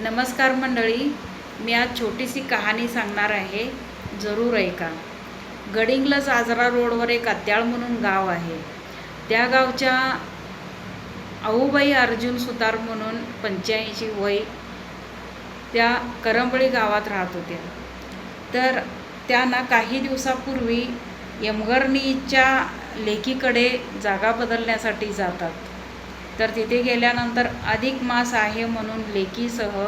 नमस्कार मंडळी, मी आज छोटीशी कहाणी सांगणार आहे. जरूर ऐका. गडिंग्लज आजरा रोडवर एक अद्याळ म्हणून गाव आहे. त्या गावच्या आऊबाई अर्जुन सुतार म्हणून 85 वय त्या करंबळी गावात राहत होत्या. तर त्यांना काही दिवसापूर्वी यमगर्णीच्या लेकीकडे जागा बदलण्यासाठी जातात. तर तिथे गेल्यानंतर अधिक मास आहे म्हणून लेकीसह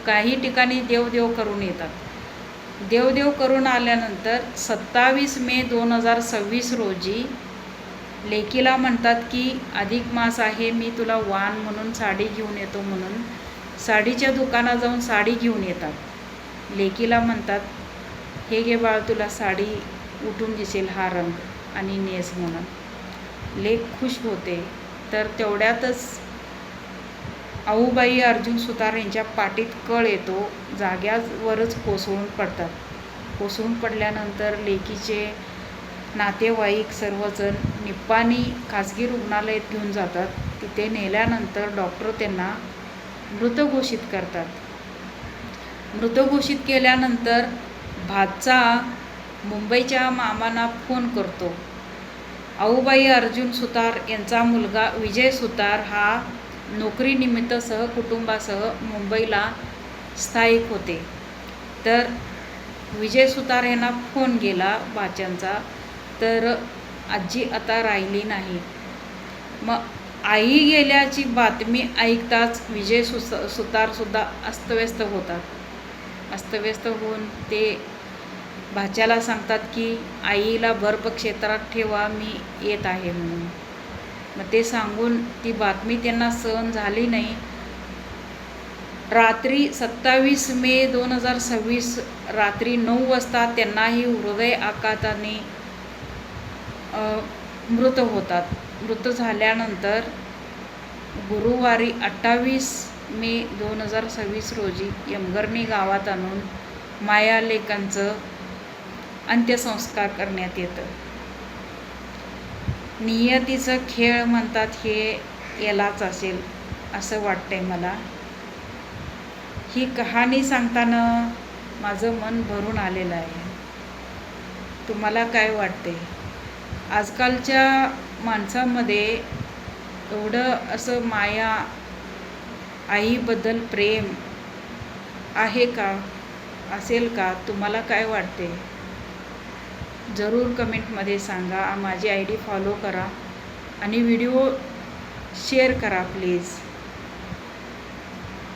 काही ठिकाणी देवदेव करून येतात. देवदेव करून आल्यानंतर 27 मे 2026 रोजी लेकीला म्हणतात की अधिक मास आहे, मी तुला वाण म्हणून साडी घेऊन येतो म्हणून साडीच्या दुकानात जाऊन साडी घेऊन येतात. लेकीला म्हणतात, हे घे बाळ, तुला साडी उठून दिसेल हा रंग आणि नेस म्हणून. लेक खुश होते. तर तेवढ्यातच आऊबाई अर्जुन सुतार यांच्या पाठीत कळ येतो. जाग्यावरच कोसळून पडतात. कोसळून पडल्यानंतर लेकीचे नातेवाईक सर्वजण निप्पाणी खाजगी रुग्णालयात घेऊन जातात. तिथे नेल्यानंतर डॉक्टर त्यांना मृत घोषित करतात. मृत घोषित केल्यानंतर भाचा मुंबईच्या मामांना फोन करतो. आऊबाई अर्जुन सुतार यांचा मुलगा विजय सुतार हा नोकरीनिमित्त सहकुटुंबासह मुंबईला स्थायिक होते. तर विजय सुतार यांना फोन गेला भाच्यांचा, तर आजी आता राहिली नाही. मग आई गेल्याची बातमी ऐकताच विजय सुतारसुद्धा अस्तव्यस्त होतात. अस्तव्यस्त होऊन ते भाच्याला सांगतात की आईला बर्फ क्षेत्रात ठेवा, मी येत आहे म्हणून. मग ते सांगून ती बातमी त्यांना सहन झाली नाही. रात्री 27 मे 2026 रात्री 9 वाजता त्यांनाही हृदय आघाताने मृत होतात. मृत झाल्यानंतर गुरुवारी 28 मे 2026 रोजी यमगर्णी गावात आणून माया लेकांचं अंत्यसंस्कार करण्यात येतं. नियतीचं खेळ म्हणतात हे यालाच असेल असं वाटतंय मला. ही कहाणी सांगताना माझं मन भरून आलेलं आहे. तुम्हाला काय वाटते? आजकालच्या माणसामध्ये एवढं असं माया, आईबद्दल प्रेम आहे का? असेल का? तुम्हाला काय वाटते? जरूर कमेंटमध्ये सांगा. माझी ID फॉलो करा आणि व्हिडिओ शेअर करा प्लीज.